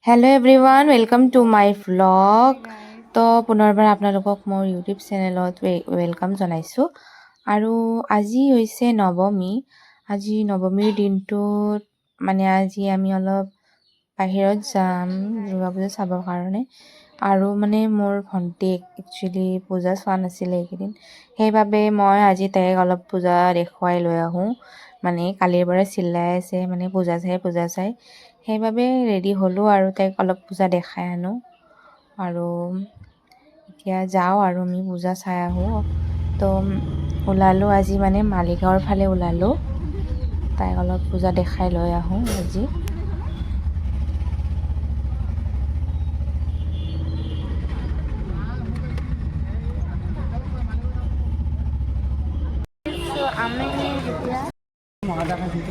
Hello everyone welcome to my vlog. तो पुनर्बार आपनालोকক मोर YouTube चेनेলত welcome जनाइছোঁ। আৰু আজি হৈছে নৱমী। আজি নৱমীৰ দিনটোত মানে আজি আমি অলপ বাহিৰত যাম দুৰ্গা পূজা চাবৰ কাৰণে। আৰু মানে মোৰ ভণ্টিক একচুৱেলি পূজা চোৱা নাছিলে এইকেইদিন, সেইবাবে মই আজি তাইক অলপ পূজা দেখুৱাই লৈ আহোঁ। মানে কালিৰ পৰা চিল্লাই আছে মানে পূজা চাই সেইবাবে ৰেডি হ'লোঁ আৰু তাইক অলপ পূজা দেখাই আনো। আৰু এতিয়া যাওঁ আৰু আমি পূজা চাই আহোঁ। তো ওলালোঁ আজি মানে মালিগাঁৱৰ ফালে ওলালোঁ, তাইক অলপ পূজা দেখাই লৈ আহোঁ আজি।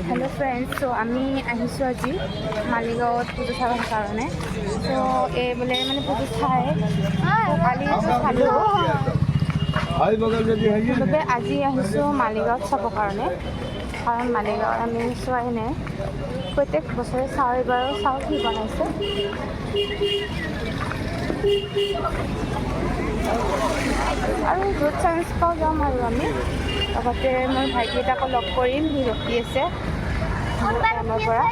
हेलो फ्रेंड्स, सो आमी आहिছোঁ আজি मालिगाँवत पूजा চাবৰ কাৰণে। सो এই বোলে মানে পূজা চাই কালি চালোঁ, সেইবাবে আজি আহিছোঁ মালিগাঁৱত চাবৰ কাৰণে। কাৰণ মালিগাঁৱত আমি চোৱাই নাই, প্ৰত্যেক বছৰে চাওঁ, এইবাৰো চাওঁ কি বনাইছে। আৰু য'ত চান্স পাওঁ যাম আৰু আমি লগতে মোৰ ভাইটিকেইটাকো লগ কৰিম, সি ৰখি আছে আমাৰ পৰা।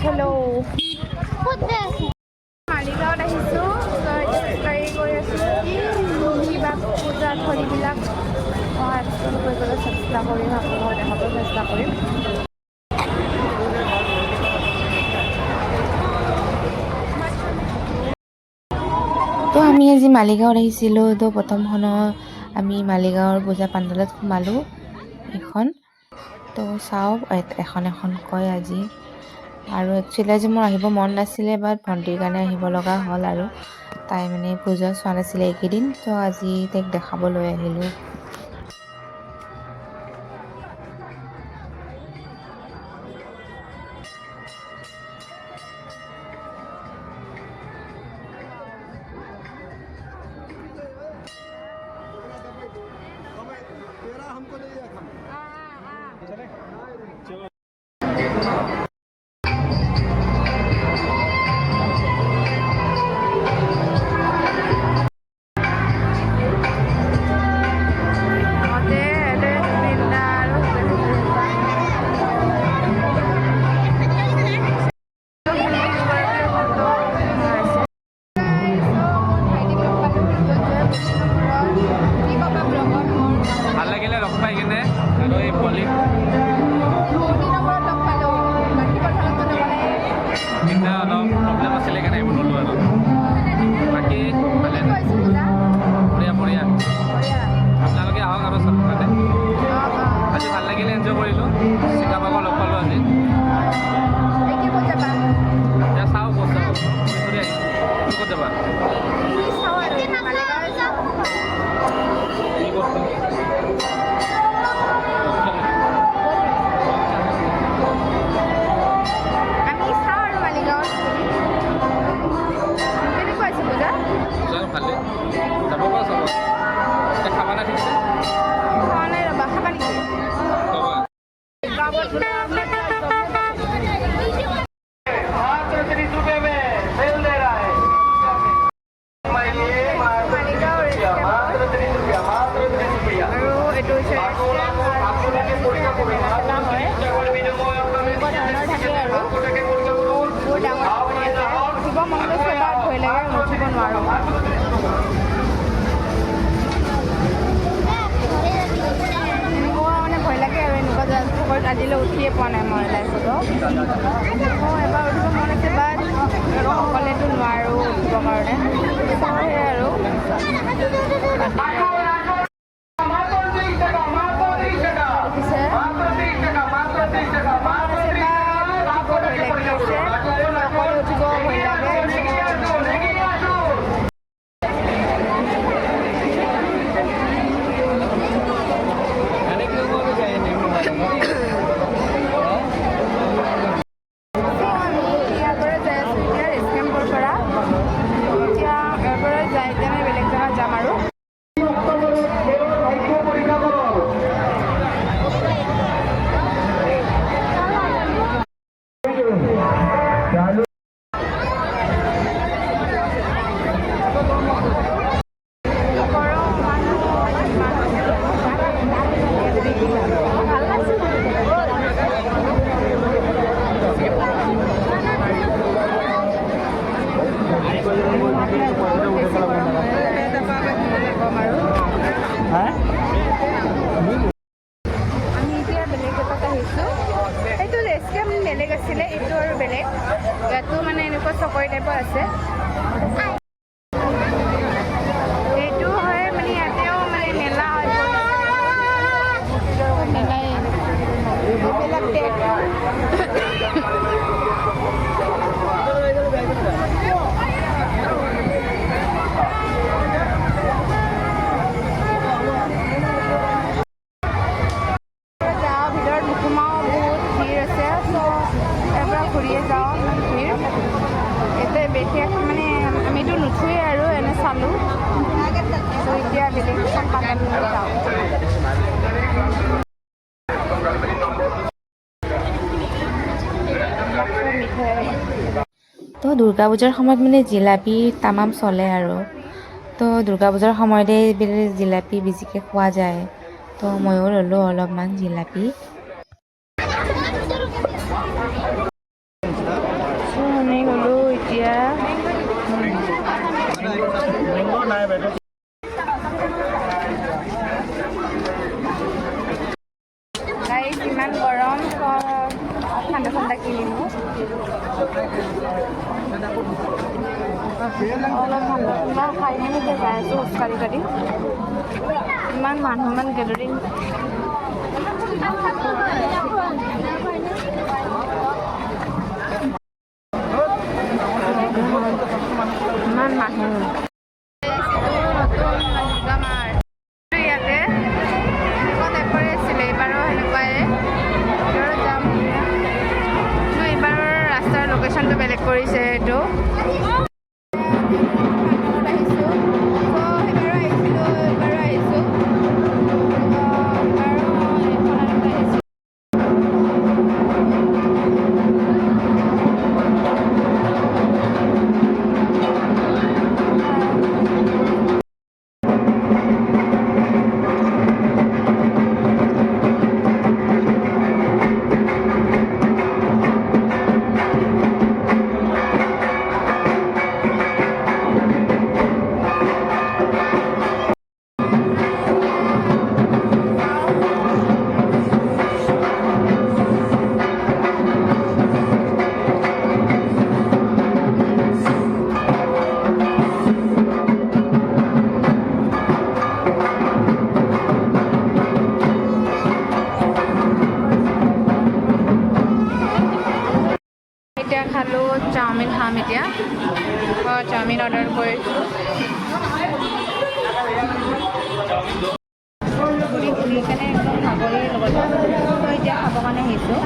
হেল্ল' মালিগাঁৱত আহিছোঁ, খোজকাঢ়ি গৈ আছোঁ কিবা পূজা থলীবিলাক মই এক্সপ্লেইন কৰিবলৈ চেষ্টা কৰিম, আপোনালোকক দেখাবলৈ চেষ্টা কৰিম। তো আমি আজি মালিগাঁৱত আহিছিলোঁ। তো প্ৰথমখনত আমি মালিগাঁৱৰ পূজা পাণ্ডালত সোমালোঁ এখন। তো চাওঁ এখন কয় আজি। আৰু একচুৱেলি আজি মোৰ আহিব মন নাছিলে, বাট ভণ্টিৰ কাৰণে আহিব লগা হ'ল। আৰু তাই মানে পূজা চোৱা নাছিলে এইকেইদিন, তো আজি তাইক দেখাবলৈ আহিলোঁ। আজিলৈ উঠিয়ে পোৱা নাই মই লাইফতো। এবাৰ উঠিব মন আছে, বাট অকলেতো নোৱাৰোঁ উঠিবৰ কাৰণে। সেয়াই আৰু উঠিব বেলেগ আছিলে, এইটো আৰু বেলেগ। ইয়াতো মানে এনেকুৱা চকৰি টাইপৰ আছে। এইটো হয় মানে ইয়াতেও মানে মেলা হয়, মেলাই এইবিলাক যাওঁ, ভিতৰত নোসোমাওঁ, বহুত ভিৰ আছে। চ' এবাৰ ঘূৰিয়ে যাওঁ, ভিৰ এতিয়া বিশেষ মানে আমিতো নুঠোৱেই আৰু এনে চালোঁ। চ' এতিয়া বেলেগ এখন পাণ্ডালৈ যাওঁ। তো দুৰ্গা পূজাৰ সময়ত মানে জিলাপি তামাম চলে আৰু তো দুৰ্গা পূজাৰ সময়তে জিলাপি বেছিকৈ খোৱা যায়। তো ময়ো ল'লোঁ অলপমান জিলাপি। আমি গ'লোঁ এতিয়া গাইজ, ইমান গৰম, ঠাণ্ডা ঠাণ্ডা কিনিলোঁ। অলপ ঠাণ্ডা ঠাণ্ডা খাই মেলি এতিয়া যাই আছোঁ খোজকাঢ়ি কাঢ়ি। ইমান মানুহ, ইমান গেদাৰিং। ইমান মানুহ। নতুন দুৰ্গা মাৰ ইয়াতে এনেকুৱা টাইপৰে আছিলে, এইবাৰো সেনেকুৱাই। এইবাৰো যাম। কিন্তু এইবাৰৰ ৰাস্তাৰ লোকেশ্যনটো বেলেগ কৰিছে। এইটো এতিয়া খালোঁ, চাওমিন খাম এতিয়া। চাওমিন অৰ্ডাৰ কৰিছোঁ। ঘূৰি ঘূৰি কেনে একদম ভাগৰি লগত এতিয়া খাবৰ কাৰণে আহিছোঁ।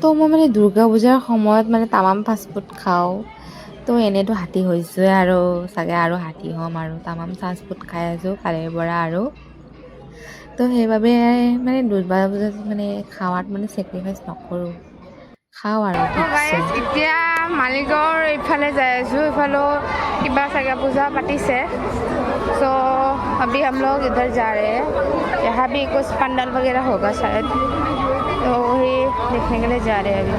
তো মই মানে দুৰ্গা পূজাৰ সময়ত মানে তামাম ফাষ্টফুড খাওঁ। তো এনেইতো হাতী হৈছোঁৱে আৰু চাগে আৰু হাতী হ'ম আৰু তামাম ফাষ্টফুড খাই আছোঁ কালিৰ পৰা আৰু। তো সেইবাবে মানে দুৰ্গা পূজাত মানে খাৱাত মানে ছেক্ৰিফাইচ নকৰোঁ, খাওঁ আৰু ঠিকছে। এতিয়া মালিগাঁৱৰ এইফালে যাই আছোঁ। এইফালেও কিবা চাগে পূজা পাতিছে। सो अभी हम लोग इधर जा रहे हैं। यहाँ भी कुछ पंडाल वगैरह होगा शायद, तो वही देखने के लिए जा रहे हैं अभी।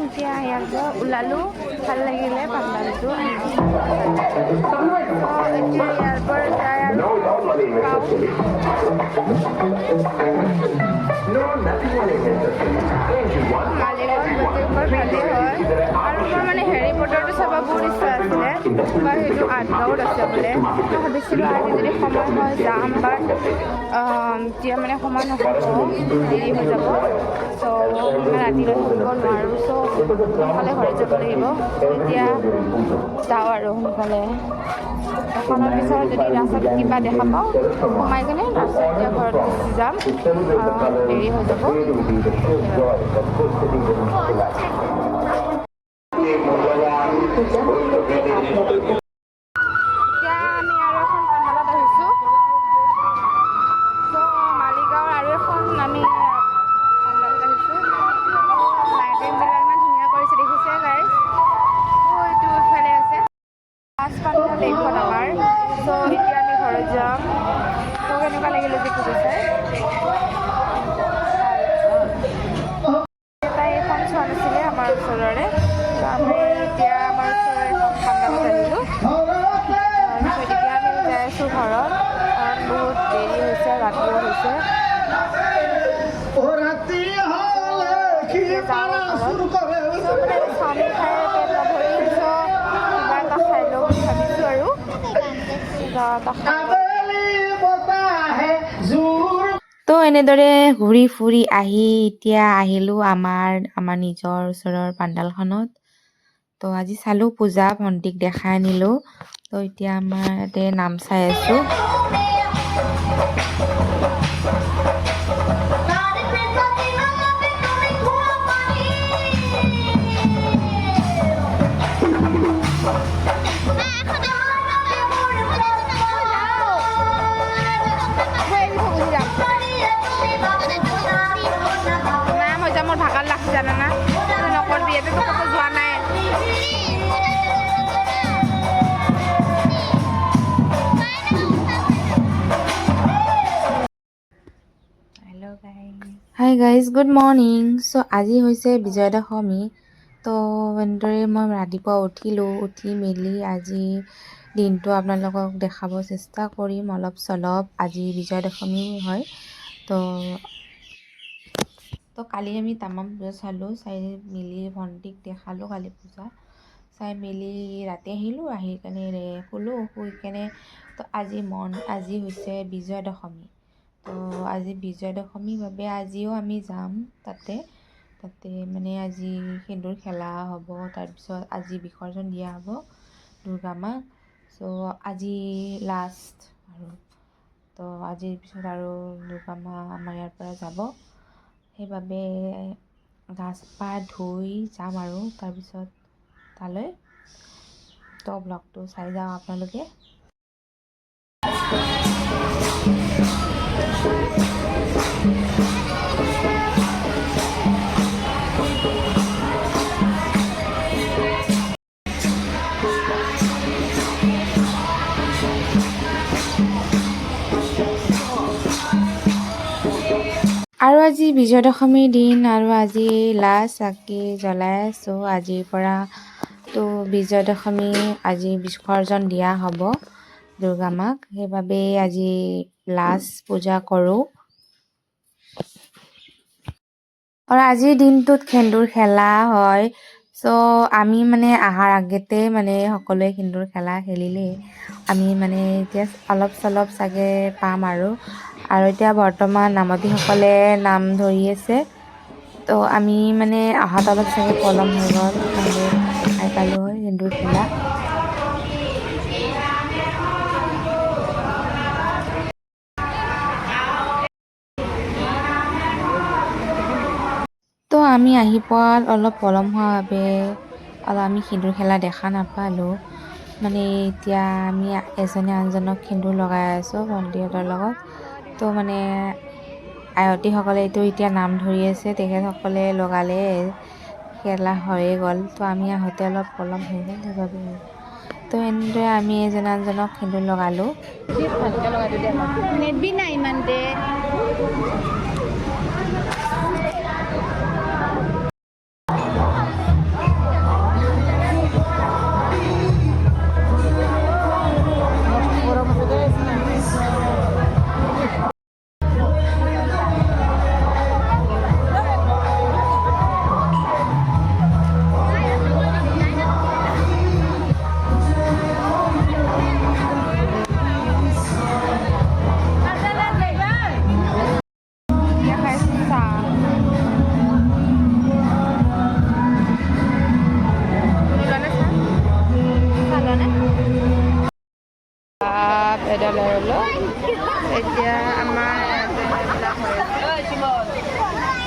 এতিয়া ইয়াৰ পৰা ওলালোঁ ভাল লাগিলে পাণ্ডালটো এতিয়া ইয়াৰ পৰা যাই আৰু মালিগাঁৱত গোটেইবোৰ ভালেই হয় আৰু মোৰ মানে হেৰি পটাৰটো চাব বহুত ইচ্ছা আছিলে বা সেইটো আঠগাঁৱত আছে বোলে মই ভাবিছিলোঁ আজি যদি সময় হয় যাম বাট এতিয়া মানে সময় নহ'ব দেৰি হৈ যাব চ' ইমান ৰাতিলৈ থাকিব নোৱাৰোঁ চ' সোনকালে ঘৰত যাব লাগিব এতিয়া যাওঁ আৰু সোনকালে এখনৰ পিছত যদি ৰাস্তাত কিবা দেখা পাওঁ সোমাই কিনে তাৰপিছত এতিয়া ঘৰত গুচি যাম দেৰি হৈ যাব এতিয়া আমি আৰু এখন পাণ্ডালত আহিছোঁ চ' মালিগাঁৱৰ আৰু এখন আমি পাণ্ডালত আহিছোঁ লাইটিংবিলাক ইমান ধুনীয়া কৰিছে দেখিছে গাইজ এইটো ইফালে আছে ফাৰ্ষ্ট পাণ্ডাল এইখন আমাৰ চ' এতিয়া আমি ঘৰত যাম ত' কেনেকুৱা লাগিলে যে খুজিছে তাই এখন চোৱা নাছিলে আমাৰ ওচৰৰে আমি এতিয়া আমাৰ ওচৰৰে এখন পাণ্ডালত আহিলোঁ তাৰপিছত এতিয়া আমি যাই আছোঁ ঘৰত কাৰণ বহুত দেৰি হৈছে ৰাতিও হৈছে চাওমিন খাই পেট নভৰি কিবা এটা খাই লওঁ বুলি ভাবিছোঁ আৰু কিবা এটা খাই তো এনেদৰে ঘূৰি ফুৰি আহি এতিয়া আহিলোঁ আমাৰ নিজৰ ওচৰৰ পাণ্ডালখনত তো আজি চালোঁ পূজা ভণ্টিক দেখাই আনিলোঁ তো এতিয়া আমাৰ ইয়াতে নাম চাই আছোঁ মোৰ ভাগৰ লাগছে জানানা নকৰবি ইয়াতে তো ক'তো যোৱা নাই হাই গাইজ গুড মৰ্ণিং চ' আজি হৈছে বিজয়া দশমী তো এনেদৰে মই ৰাতিপুৱা উঠি মেলি আজি দিনটো আপোনালোকক দেখাব চেষ্টা কৰিম অলপ চলপ আজি বিজয়া দশমী হয় তো কালি আমি তামাম পূজা চালোঁ চাই মেলি ভণ্টিক দেখালোঁ কালি পূজা চাই মেলি ৰাতি আহিলোঁ আহি কেনে শুলোঁ শুই কেনে তো আজি হৈছে বিজয়া দশমী তো আজি বিজয়া দশমীৰ বাবে আজিও আমি যাম তাতে মানে আজি সেন্দুৰ খেলা হ'ব তাৰপিছত আজি বিসৰ্জন দিয়া হ'ব দুৰ্গা মাক চ' আজি লাষ্ট আৰু তো আজিৰ পিছত আৰু দুৰ্গা মা আমাৰ ইয়াৰ পৰা যাব সেইবাবে গা পা ধুই যাম আৰু তাৰপিছত তালৈ তো ব্লগটো চাই যাওঁ আপোনালোকে আৰু আজি বিজয়া দশমীৰ দিন আৰু আজি লাষ্ট চাকি জ্বলাই আছোঁ আজিৰ পৰা তো বিজয়া দশমী আজি বিসৰ্জন দিয়া হ'ব দুৰ্গা মাক সেইবাবে আজি লাষ্ট পূজা কৰোঁ আৰু আজিৰ দিনটোত সেন্দুৰ খেলা হয় চ' আমি মানে অহাৰ আগতে মানে সকলোৱে সেন্দুৰ খেলা খেলিলেই আমি মানে এতিয়া অলপ চলপ চাগে পাম আৰু এতিয়া বৰ্তমান নামতীসকলে নাম ধৰি আছে তো আমি মানে অহাত অলপ চাগে পলম হৈ গ'ল নহ'লে দেখাই পালোঁ হয় সেন্দুৰ খেলা তো আমি আহি পোৱাত অলপ পলম হোৱাৰ বাবে আমি সেন্দুৰ খেলা দেখা নাপালোঁ মানে এতিয়া আমি এজনে আনজনক সেন্দুৰ লগাই আছোঁ ভণ্টিহঁতৰ লগত তো মানে আয়তীসকলে এইটো এতিয়া নাম ধৰি আছে তেখেতসকলে লগালে খেলা হৈয়ে গ'ল তো আমি আহোঁতে অলপ পলম হৈ গ'ল সেইবাবে তো এনেদৰে আমি এজনে আনজনক সেন্দুৰ লগালোঁ নেটবি নাই ইমান দে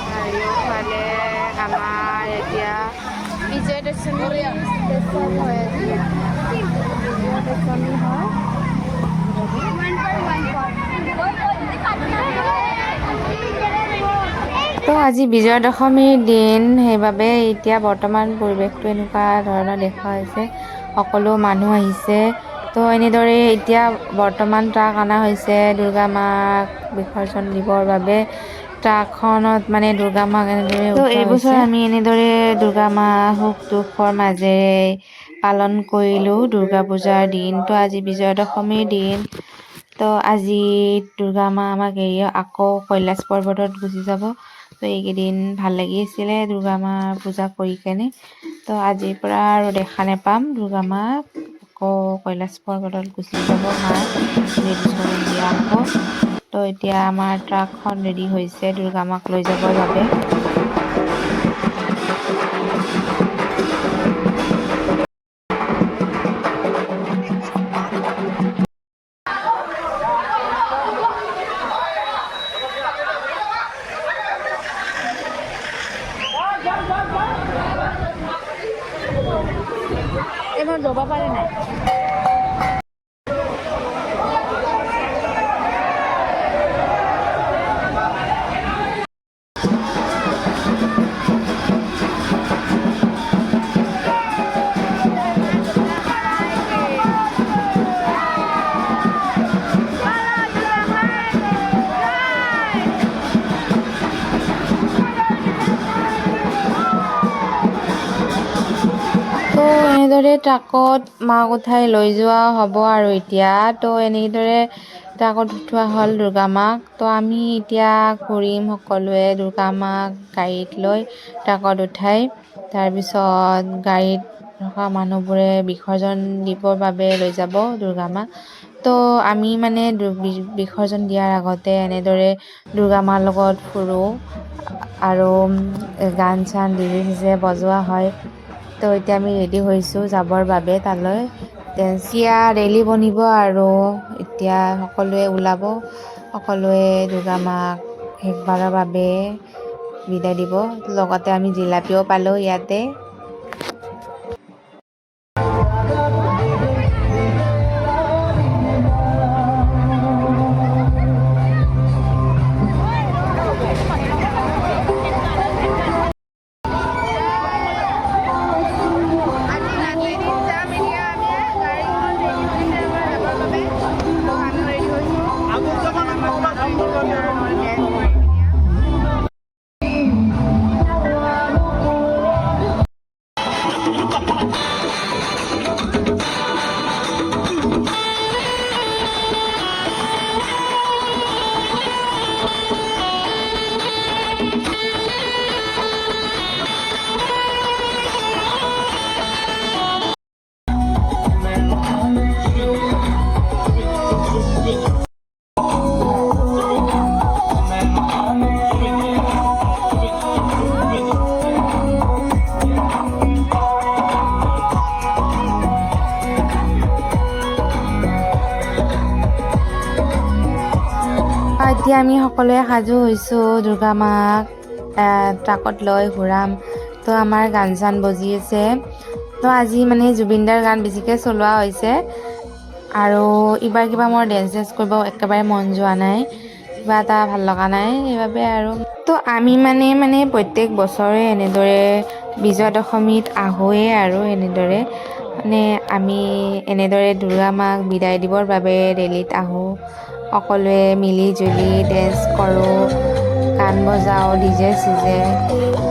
চাৰিওফালে আমাৰ এতিয়া বিজয়দশমী হৈ আছে। বিজয়দশমী হয়। তো আজি বিজয়া দশমীৰ দিন, সেইবাবে এতিয়া বৰ্তমান পৰিৱেশটো এনেকুৱা ধৰণৰ দেখা হৈছে। সকলো মানুহ আহিছে। তো এনেদৰে এতিয়া বৰ্তমান ট্ৰাক অনা হৈছে দুৰ্গা মাক বিসৰ্জন দিবৰ বাবে। ট্ৰাকখনত মানে দুৰ্গা মাক এনেদৰে উঠোৱা হৈছে। এইবছৰ আমি এনেদৰে দুৰ্গা মা সুখ দুখৰ মাজেৰে পালন কৰিলোঁ দুৰ্গা পূজাৰ দিন। তো আজি বিজয়া দশমীৰ দিন। তো আজি দুৰ্গা মা আমাক এৰি আকৌ কৈলাশ পৰ্বতত গুচি যাব। তো এইকেইদিন ভাল লাগি আছিলে দুৰ্গা মাৰ পূজা কৰি কেনে। তো আজিৰ পৰা আৰু দেখা নাপাম দুৰ্গা মাক। আকৌ কৈলাশ পৰ্বতত গুচি যাব মা বিসৰ্জন দিয়া হ'ব। তো এতিয়া আমাৰ ট্ৰাকখন ৰেডি হৈছে দুৰ্গা মাক লৈ যাবৰ বাবে। এইবাৰ যাব পাৰে নাই? তো এনেদৰে ট্ৰাকত মাক উঠাই লৈ যোৱা হ'ব আৰু এতিয়া। তো এনেদৰে ট্ৰাকত উঠোৱা হ'ল দুৰ্গা মাক। তো আমি এতিয়া ঘূৰিম সকলোৱে দুৰ্গা মাক গাড়ীত লৈ ট্ৰাকত উঠাই। তাৰপিছত গাড়ীত থকা মানুহবোৰে বিসৰ্জন দিবৰ বাবে লৈ যাব দুৰ্গা মাক। তো আমি মানে বিসৰ্জন দিয়াৰ আগতে এনেদৰে দুৰ্গা মাৰ লগত ফুৰোঁ আৰু গান চান ডিজে চিজে বজোৱা হয়। তো এতিয়া আমি ৰেডি হৈছোঁ যাবৰ বাবে তালৈ। এতিয়া ৰেলি বনিব আৰু এতিয়া সকলোৱে ওলাব। সকলোৱে দুৰ্গা মাক শেষবাৰৰ বাবে বিদায় দিব। লগতে আমি জিলাপিও পালোঁ ইয়াতে। এতিয়া আমি সকলোৱে সাজু হৈছোঁ দুৰ্গা মাক ট্ৰাকত লৈ ঘূৰাম। তো আমাৰ গান চান বজি আছে। তো আজি মানে জুবিনদাৰ গান বেছিকৈ চলোৱা হৈছে। আৰু এইবাৰ কিবা মোৰ ডেন্স চেন্স কৰিব একেবাৰে মন যোৱা নাই, কিবা এটা ভাল লগা নাই সেইবাবে আৰু। তো আমি মানে প্ৰত্যেক বছৰে এনেদৰে বিজয়া দশমীত আহোঁৱেই আৰু এনেদৰে মানে আমি এনেদৰে দুৰ্গা মাক বিদায় দিবৰ বাবে ৰেলীত আহোঁ। সকলোৱে মিলি জুলি ডেন্স কৰোঁ, গান বজাওঁ, ডিজে চিজে।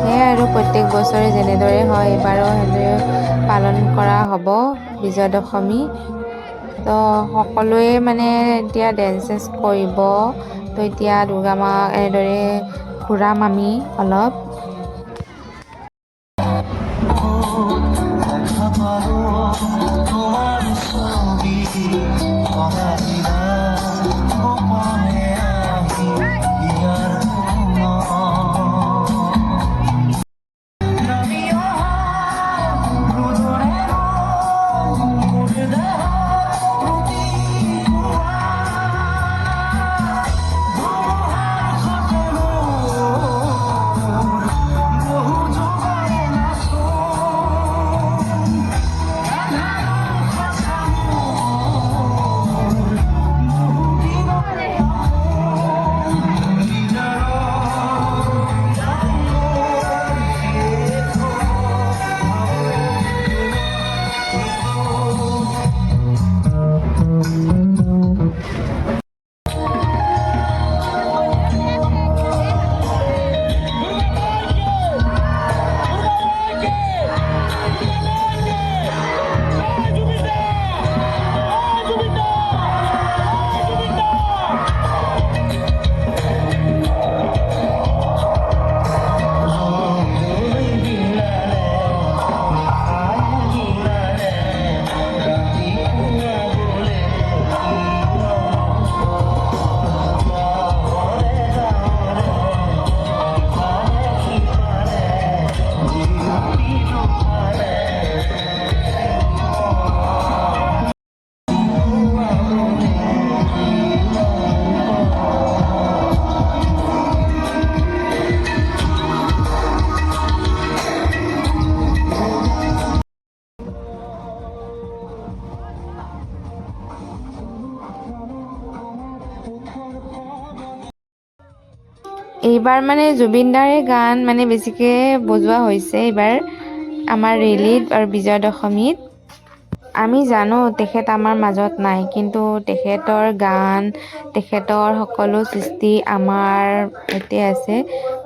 সেয়াই আৰু প্ৰত্যেক বছৰে যেনেদৰে হয় এইবাৰো সেনেদৰে পালন কৰা হ'ব বিজয়া দশমী। তো সকলোৱে মানে এতিয়া ডেন্স চেন্স কৰিব। তো এতিয়া দুৰ্গা মাক এনেদৰে ঘূৰাম আমি অলপ। এইবাৰ মানে জুবিন দাৰে গান মানে বেছিকৈ বজোৱা হৈছে এইবাৰ আমাৰ ৰেলীত আৰু বিজয়া দশমীত। আমি জানো তেখেত আমাৰ মাজত নাই, কিন্তু তেখেতৰ গান, তেখেতৰ সকলো সৃষ্টি আমাৰ সৈতে আছে।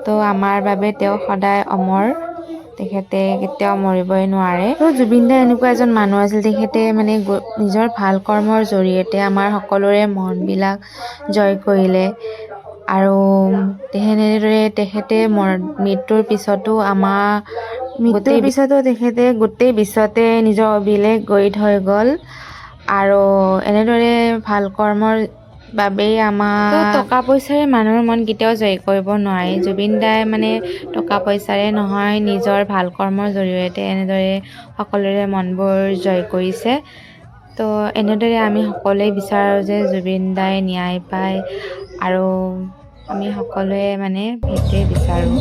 তো আমাৰ বাবে তেওঁ সদায় অমৰ, তেখেতে কেতিয়াও মৰিবই নোৱাৰে। তো জুবিন দা এনেকুৱা এজন মানুহ আছিল, তেখেতে মানে নিজৰ ভাল কৰ্মৰ জৰিয়তে আমাৰ সকলোৰে মনবিলাক জয় কৰিলে। আৰু তেনেদৰে তেখেতে মৃত্যুৰ পিছতো তেখেতে গোটেই বিশ্বতে নিজৰ অভিলেখ গঢ়ি থৈ গ'ল। আৰু এনেদৰে ভাল কৰ্মৰ বাবেই টকা পইচাৰে মানুহৰ মন কেতিয়াও জয় কৰিব নোৱাৰি। জুবিন দাই মানে টকা পইচাৰে নহয়, নিজৰ ভাল কৰ্মৰ জৰিয়তে এনেদৰে সকলোৰে মনবোৰ জয় কৰিছে। তো এনেদৰে আমি সকলোৱে বিচাৰোঁ যে জুবিন দাই ন্যায় পায়, আৰু আমি সকলোৱে মানে সেইটোৱে বিচাৰোঁ।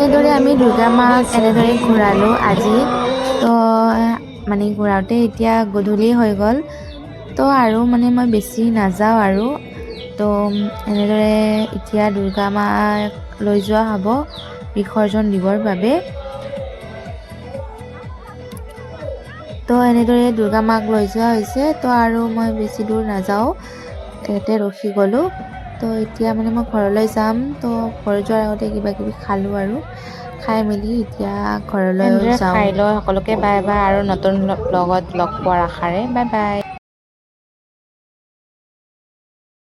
এনেদৰে আমি দুৰ্গা মাক এনেদৰে ঘূৰালোঁ আজি। তো মানে ঘূৰাওঁতে এতিয়া গধূলি হৈ গ'ল, তো আৰু মানে মই বেছি নাযাওঁ আৰু। তো এনেদৰে এতিয়া দুৰ্গা মাক লৈ যোৱা হ'ব বিসৰ্জন দিবৰ বাবে। তো এনেদৰে দুৰ্গা মাক লৈ যোৱা হৈছে। তো আৰু মই বেছি দূৰ নাযাওঁ, ইয়াতে ৰখি গ'লোঁ। তো এতিয়া মানে মই ঘৰলৈ যাম। তো ঘৰ যোৱাৰ আগতে কিবা কিবি খালোঁ, আৰু খাই মেলি এতিয়া ঘৰলৈ যাওঁ। খাই লৈ সকলোকে বাই বাই, আৰু নতুন ব্লগত লগ পোৱাৰ আশাৰে বাই বাই।